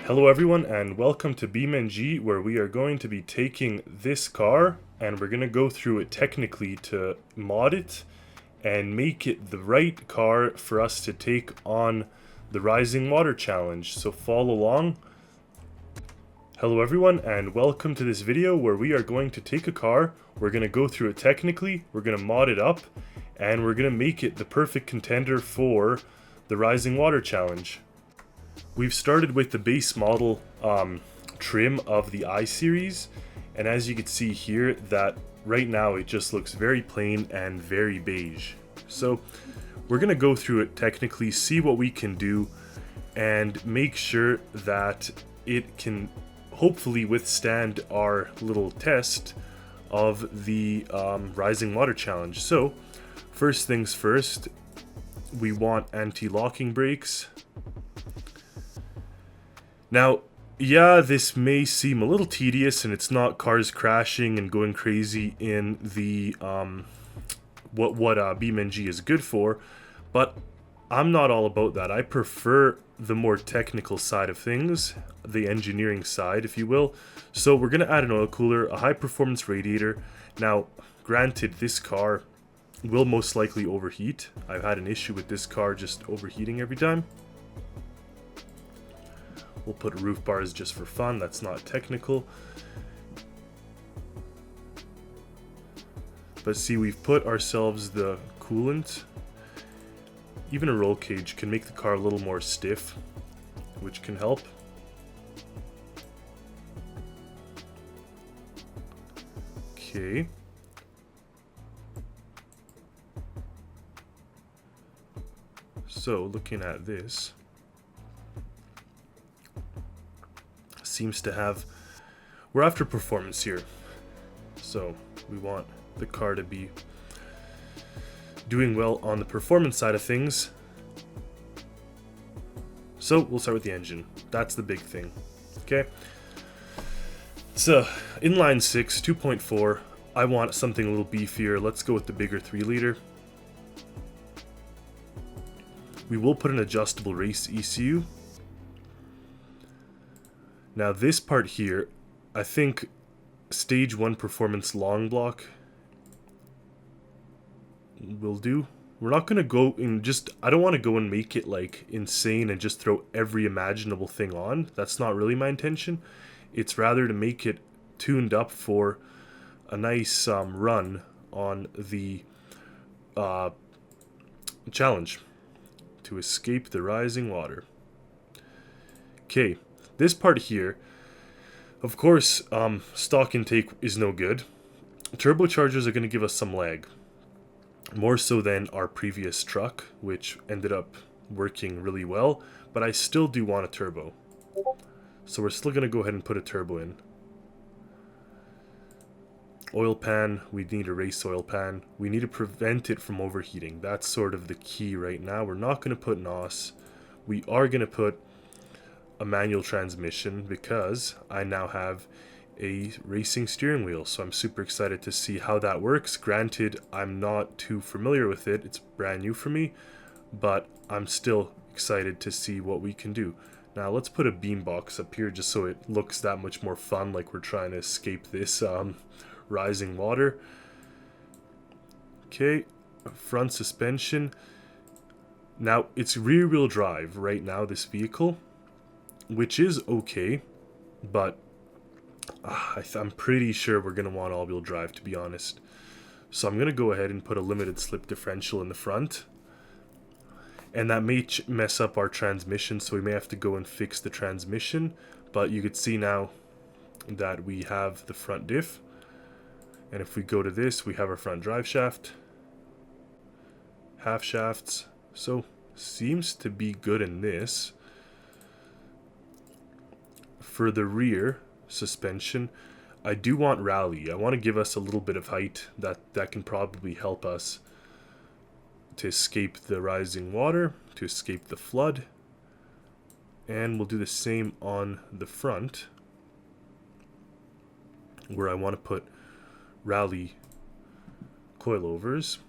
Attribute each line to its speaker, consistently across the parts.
Speaker 1: Hello everyone and welcome to BeamNG, where we are going to be taking this car and we're going to go through it technically to mod it and make it the right car for us to take on the Rising Water Challenge. So follow along. Hello everyone and welcome to this video where we are going to take a car, we're going to go through it technically, we're going to mod it up, and we're going to make it the perfect contender for the Rising Water Challenge. We've started with the base model trim of the I-Series, and as you can see here, that right now it just looks very plain and very beige. So we're going to go through it technically, see what we can do, and make sure that it can hopefully withstand our little test of the Rising Water Challenge. So first things first, we want anti-locking brakes. Now, yeah, this may seem a little tedious and it's not cars crashing and going crazy in the what BeamNG is good for, but I'm not all about that. I prefer the more technical side of things, the engineering side, if you will. So we're going to add an oil cooler, a high performance radiator. Now, granted, this car will most likely overheat. I've had an issue with this car just overheating every time. We'll put roof bars just for fun, that's not technical. But see, we've put ourselves the coolant. Even a roll cage can make the car a little more stiff, which can help. Okay. So, looking at this, seems to have, we're after performance here, so we want the car to be doing well on the performance side of things. So we'll start with the engine. That's the big thing. Okay, so inline 6 2.4. I want something a little beefier. Let's go with the bigger 3-liter. We will put an adjustable race ECU. Now this part here, I think stage 1 performance long block will do. We're not going to go in I don't want to go and make it like insane and just throw every imaginable thing on. That's not really my intention. It's rather to make it tuned up for a nice run on the challenge to escape the rising water. Okay. This part here, of course, stock intake is no good. Turbochargers are going to give us some lag. More so than our previous truck, which ended up working really well. But I still do want a turbo. So we're still going to go ahead and put a turbo in. Oil pan, we need a race oil pan. We need to prevent it from overheating. That's sort of the key right now. We're not going to put NOS. We are going to put a manual transmission because I now have a racing steering wheel, so I'm super excited to see how that works. Granted, I'm not too familiar with it, it's brand new for me, but I'm still excited to see what we can do. Now let's put a beam box up here just so it looks that much more fun, like we're trying to escape this rising water. Okay, front suspension. Now it's rear wheel drive right now, this vehicle, which is okay, but I'm pretty sure we're going to want all-wheel drive, to be honest. So I'm going to go ahead and put a limited slip differential in the front. And that may mess up our transmission, so we may have to go and fix the transmission. But you could see now that we have the front diff. And if we go to this, we have our front drive shaft, half shafts. So seems to be good in this. For the rear suspension, I do want rally. I want to give us a little bit of height that can probably help us to escape the rising water, to escape the flood. And we'll do the same on the front, where I want to put rally coilovers.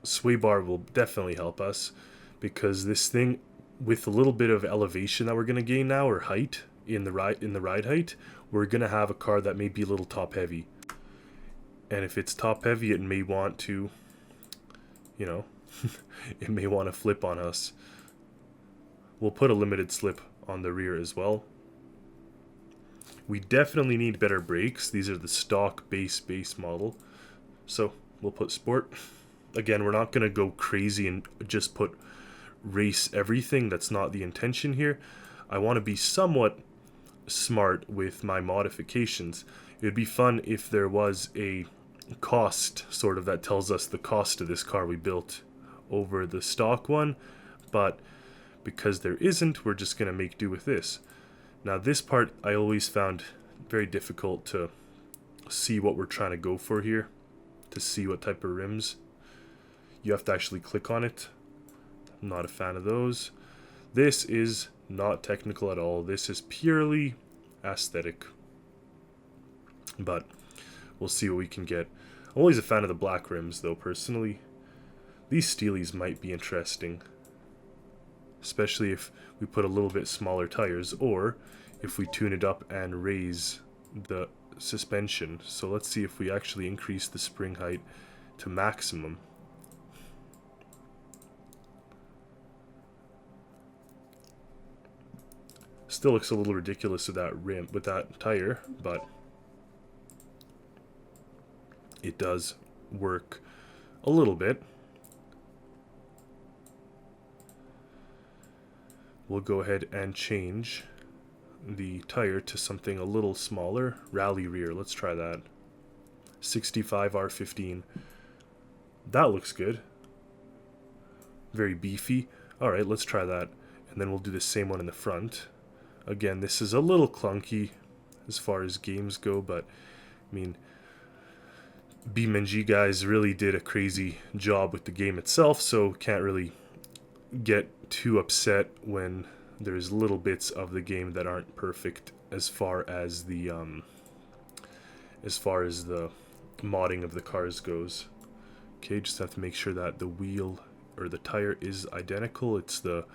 Speaker 1: Sway bar will definitely help us because this thing with a little bit of elevation that we're going to gain now, or height in the ride height, we're going to have a car that may be a little top heavy. And if it's top heavy, it may want to, you know, it may want to flip on us. We'll put a limited slip on the rear as well. We definitely need better brakes. These are the stock base model. So we'll put sport. Again, we're not going to go crazy and just put race everything. That's not the intention here. I want to be somewhat smart with my modifications. It would be fun if there was a cost sort of that tells us the cost of this car we built over the stock one, but because there isn't, we're just going to make do with this. Now this part I always found very difficult to see what we're trying to go for here, to see what type of rims. You have to actually click on it. I'm not a fan of those. This is not technical at all. This is purely aesthetic. But we'll see what we can get. I'm always a fan of the black rims though, personally. These steelies might be interesting, especially if we put a little bit smaller tires, or if we tune it up and raise the suspension. So let's see if we actually increase the spring height to maximum. Still looks a little ridiculous with that rim, with that tire, but it does work a little bit. We'll go ahead and change the tire to something a little smaller. Rally rear, let's try that. 65 R15. That looks good. Very beefy. Alright, let's try that. And then we'll do the same one in the front. Again, this is a little clunky as far as games go, but I mean, BeamNG guys really did a crazy job with the game itself, so can't really get too upset when there's little bits of the game that aren't perfect as far as the modding of the cars goes. Okay, just have to make sure that the wheel or the tire is identical. It's the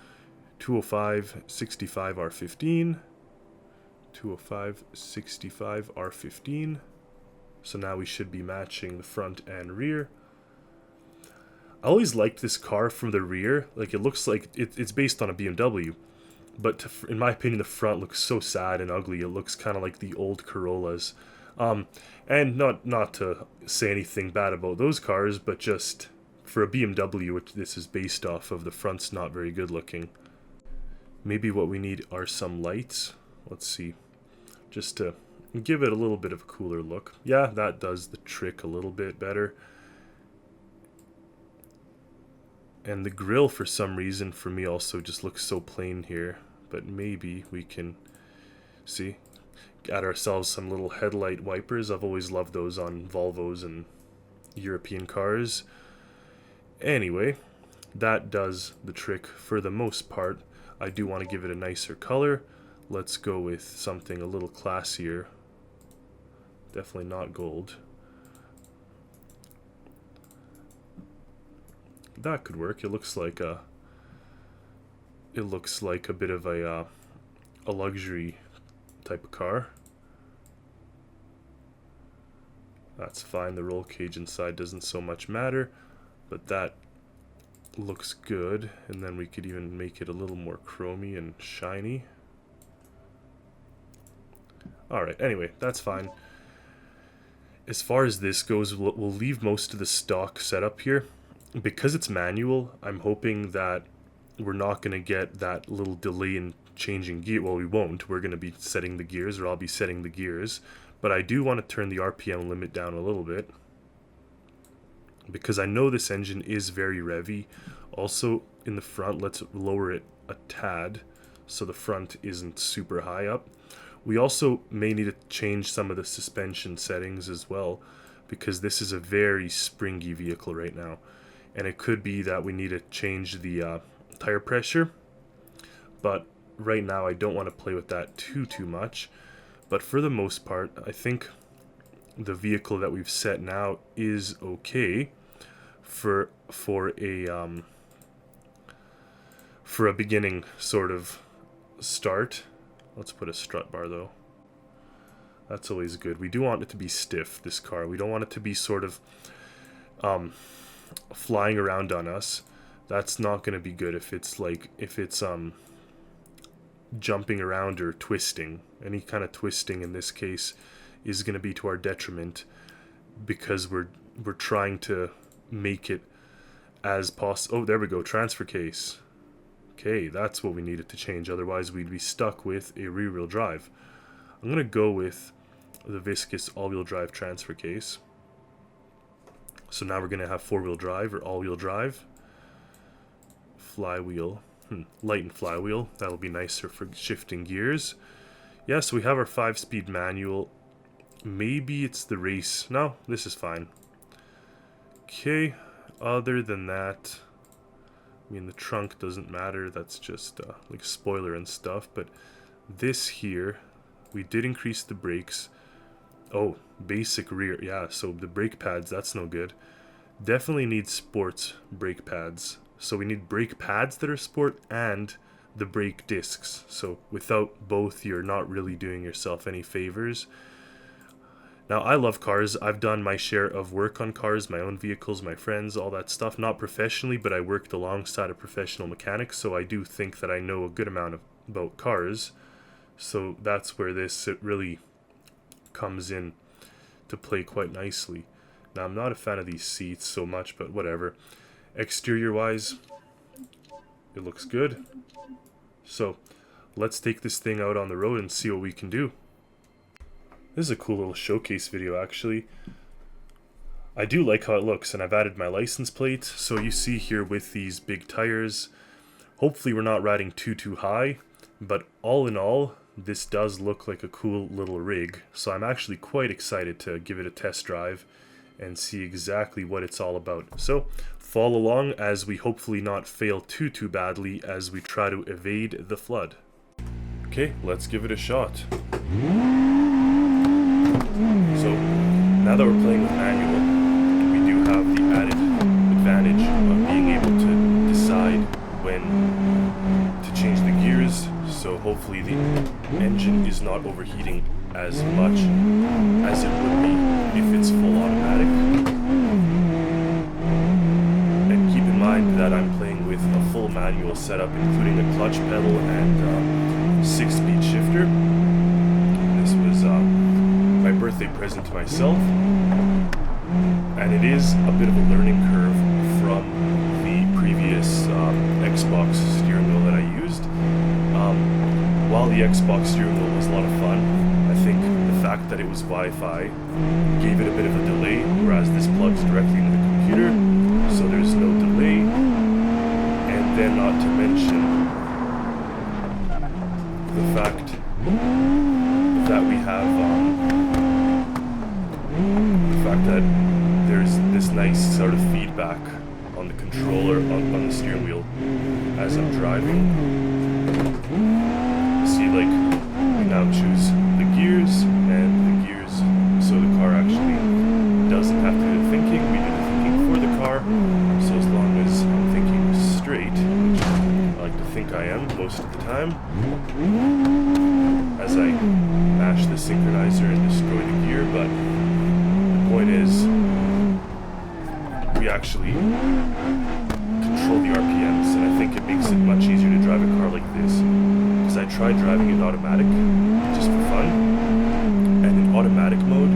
Speaker 1: 205 65 R15. 205 65 R15. So now we should be matching the front and rear. I always liked this car from the rear. Like, it looks like it's based on a BMW, but in my opinion, the front looks so sad and ugly. It looks kind of like the old Corollas. And not to say anything bad about those cars, but just for a BMW, which this is based off of, the front's not very good looking. Maybe what we need are some lights. Let's see, just to give it a little bit of a cooler look. Yeah, that does the trick a little bit better. And the grill, for some reason, for me also just looks so plain here. But maybe we can, see, add ourselves some little headlight wipers. I've always loved those on Volvos and European cars. Anyway, that does the trick for the most part. I do want to give it a nicer color. Let's go with something a little classier. Definitely not gold. That could work. It looks like a bit of a luxury type of car. That's fine. The roll cage inside doesn't so much matter, but that looks good. And then we could even make it a little more chromy and shiny. Alright, anyway, that's fine. As far as this goes, we'll leave most of the stock setup here. Because it's manual, I'm hoping that we're not going to get that little delay in changing gear. Well, we won't. We're going to be setting the gears, or I'll be setting the gears. But I do want to turn the RPM limit down a little bit, because I know this engine is very revvy. Also, in the front, let's lower it a tad so the front isn't super high up. We also may need to change some of the suspension settings as well, because this is a very springy vehicle right now. And it could be that we need to change the tire pressure. But right now I don't want to play with that too much. But for the most part, I think the vehicle that we've set now is for a beginning sort of start. Let's put a strut bar though. That's always good. We do want it to be stiff, this car. We don't want it to be sort of flying around on us. That's not going to be good if it's jumping around or twisting. Any kind of twisting in this case is going to be to our detriment, because we're trying to make it as possible. Oh, there we go, transfer case. Okay, that's what we needed to change. Otherwise, we'd be stuck with a rear-wheel drive. I'm going to go with the viscous all-wheel drive transfer case. So now we're going to have four-wheel drive or all-wheel drive. Flywheel. Lighten flywheel. That'll be nicer for shifting gears. Yeah, so we have our 5-speed manual. Maybe it's the race. No, this is fine. Okay, other than that, I mean, the trunk doesn't matter. That's just like spoiler and stuff. But this here, we did increase the brakes. Oh, basic rear. Yeah, so the brake pads, that's no good. Definitely need sports brake pads. So we need brake pads that are sport and the brake discs. So without both, you're not really doing yourself any favors. Now, I love cars. I've done my share of work on cars, my own vehicles, my friends, all that stuff. Not professionally, but I worked alongside a professional mechanic, so I do think that I know a good amount about cars. So that's where this really comes in to play quite nicely. Now, I'm not a fan of these seats so much, but whatever. Exterior-wise, it looks good. So let's take this thing out on the road and see what we can do. This is a cool little showcase video, actually. I do like how it looks, and I've added my license plate. So you see here with these big tires, hopefully we're not riding too high, but all in all, this does look like a cool little rig. So I'm actually quite excited to give it a test drive and see exactly what it's all about. So follow along as we hopefully not fail too badly as we try to evade the flood. Okay, let's give it a shot. So, now that we're playing with manual, we do have the added advantage of being able to decide when to change the gears, so hopefully the engine is not overheating as much as it would be if it's full automatic. And keep in mind that I'm playing with a full manual setup, including a clutch pedal and 6-speed shifter. This was my birthday present to myself, and it is a bit of a learning curve from the previous Xbox steering wheel that I used. While the Xbox steering wheel was a lot of fun, I think the fact that it was Wi-Fi gave it a bit of a delay, whereas this plugs directly into the computer, so there's no delay. And then not to mention the fact that we have that there's this nice sort of feedback on the controller, on the steering wheel as I'm driving. See, like, we now choose the gears and the gears, so the car actually doesn't have to do the thinking. We do the thinking for the car, so as long as I'm thinking straight, which I like to think I am most of the time, as I mash the synchronizer and destroy the gear. But the point is, we actually control the RPMs, and I think it makes it much easier to drive a car like this, because I tried driving it automatic just for fun, and in automatic mode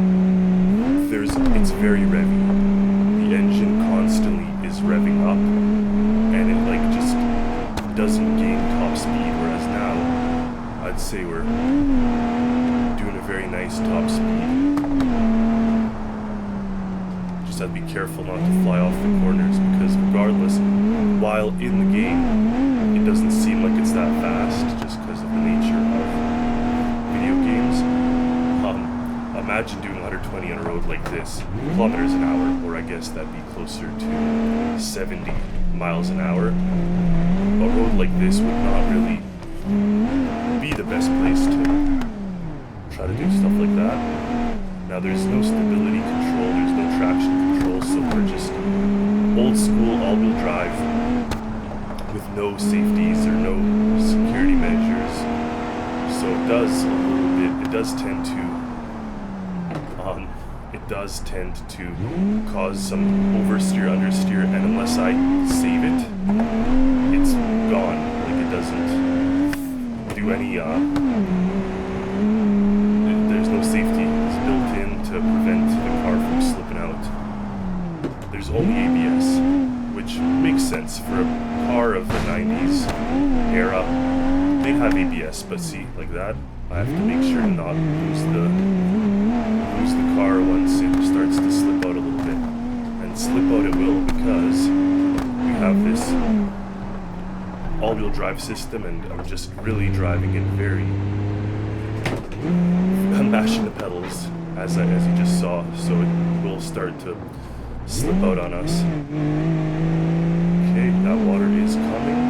Speaker 1: it's very revvy. The engine constantly is revving up, and it like just doesn't gain top speed, whereas now I'd say we're doing a very nice top speed. Just have to be careful not to fly off the corners, because regardless, while in the game, it doesn't seem like it's that fast, just because of the nature of video games. Imagine doing 120 on a road like this, kilometers an hour, or I guess that'd be closer to 70 miles an hour. A road like this would not really be the best place to try to do stuff like that. Now there's no stability control, there's no traction control, so we're just old school all-wheel drive with no safeties or no security measures. So it does a little bit, it does tend to cause some oversteer, understeer, and unless I save it, it's gone. Like it doesn't do any, there's no safety. It's built in to prevent the car from slipping out. There's only ABS, which makes sense for a car of the 90s era. They'd have ABS, but see, like that, I have to make sure to not lose the car once it starts to slip out a little bit. And slip out it will, because we have this all-wheel drive system, and I'm just really driving it very... I'm mashing the pedals, as you just saw, so it will start to slip out on us. Okay, that water is coming,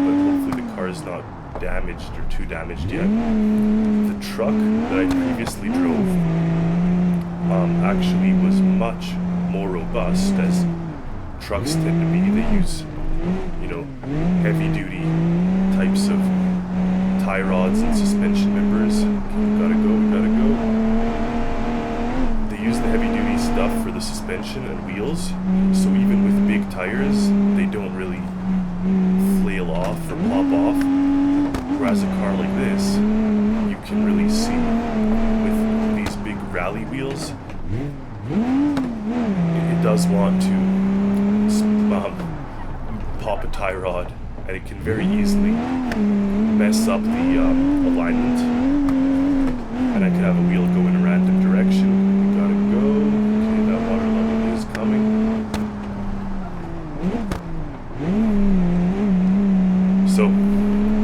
Speaker 1: but hopefully the car is not damaged or too damaged yet. The truck that I previously drove actually was much more robust, as trucks tend to be. They use, you know, heavy duty types of tie rods and suspension members. We gotta go. They use the heavy duty stuff for the suspension and wheels, so even with big tires, they don't really flail off or pop off. Whereas a car like this, you can really see with these big rally wheels, it does want to pop a tie rod, and it can very easily mess up the alignment, and I could have a wheel go in a random direction. We gotta go. Okay, that water level is coming. So,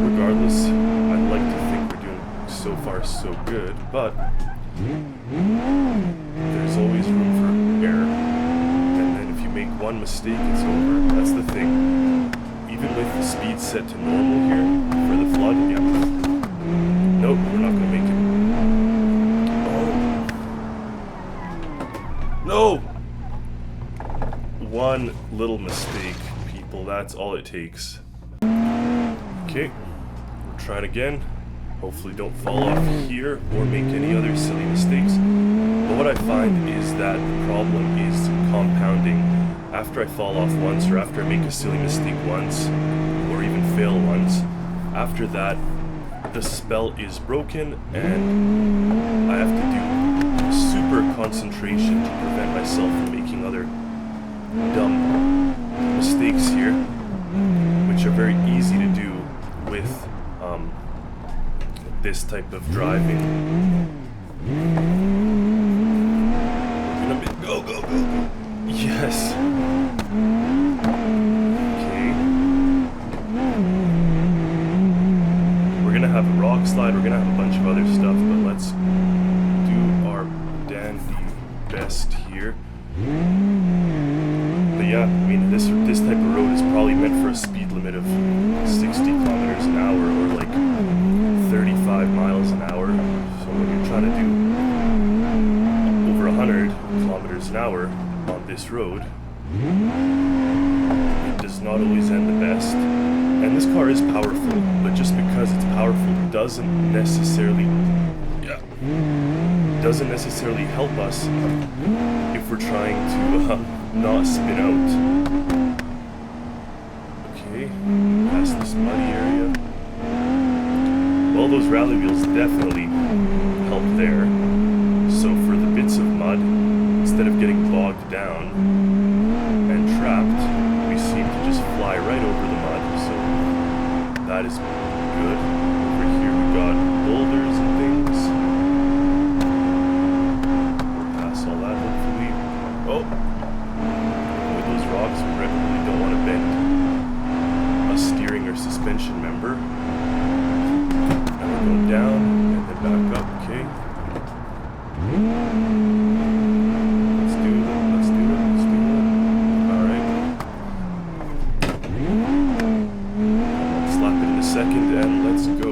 Speaker 1: regardless, I'd like to think we're doing so far so good, but there's always room for error. And then if you make one mistake, it's over. That's the thing. Even with the speed set to normal here for the flood, yeah. Nope, we're not gonna make it. Oh. No! One little mistake, people. That's all it takes. Okay, we'll try it again. Hopefully don't fall off here or make any other silly mistakes. But what I find is that the problem is compounding. After I fall off once, or after I make a silly mistake once, or even fail once, after that, the spell is broken, and I have to do super concentration to prevent myself from making other dumb mistakes here, which are very easy to do with this type of driving. Go. Yes. Okay. We're gonna have a rock slide, we're gonna have a bunch of other stuff, but let's do our dandy best here. But yeah, I mean, this type of road is probably meant for a speed limit of 60 kilometers an hour, or like 35 miles an hour. So when you're trying to do over 100 kilometers an hour on this road, it does not always end the best. And this car is powerful, but just because it's powerful doesn't necessarily help us if we're trying to not spin out. Okay, past this muddy area. Well, those rally wheels definitely help there. So for the bits of mud, instead of getting bogged down and trapped, we seem to just fly right over the mud. So that is good. Over here we got boulders and things. We'll pass all that hopefully. Oh! With those rocks, we really don't want to bend a steering or suspension member. Now we're going down and then back up, okay? Let's do it. Alright. Slap it in a second and let's go.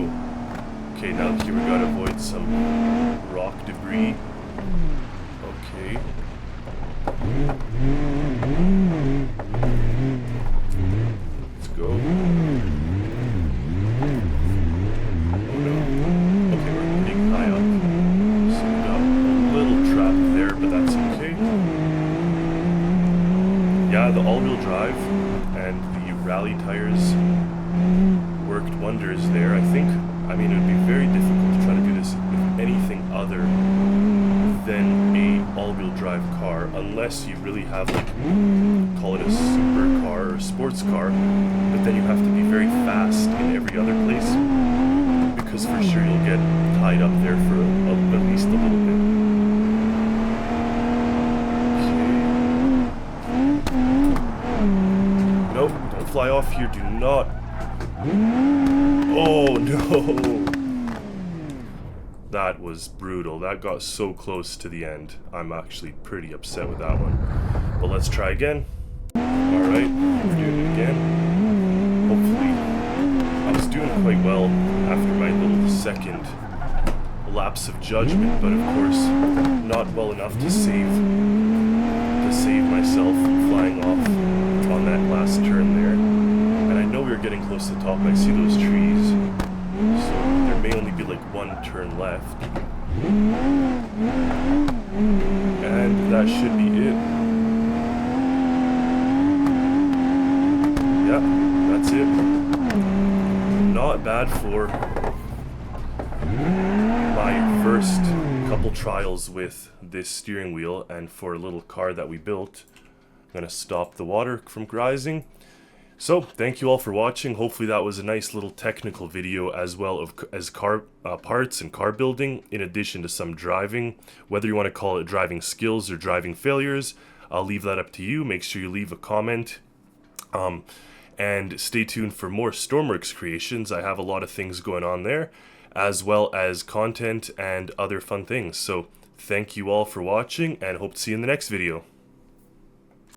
Speaker 1: Okay, now here we gotta avoid some rock debris. Okay. Let's go. unless you really have, like, call it a supercar or sports car, but then you have to be very fast in every other place, because for sure you'll get tied up there for at least a little bit. Okay. Nope, don't fly off here, do not. Oh no! That was brutal. That got so close to the end. I'm actually pretty upset with that one. But let's try again. Alright, we're doing it again. Hopefully, I was doing quite well after my little second lapse of judgment, but of course, not well enough to save myself from flying off on that last turn there. And I know we were getting close to the top. I see those trees. So there may only be like one turn left. And that should be it. Yeah, that's it. Not bad for my first couple trials with this steering wheel and for a little car that we built. I'm gonna stop the water from rising. So, thank you all for watching. Hopefully that was a nice little technical video as well as car parts and car building, in addition to some driving. Whether you want to call it driving skills or driving failures, I'll leave that up to you. Make sure you leave a comment. And stay tuned for more Stormworks creations. I have a lot of things going on there, as well as content and other fun things. So, thank you all for watching, and hope to see you in the next video.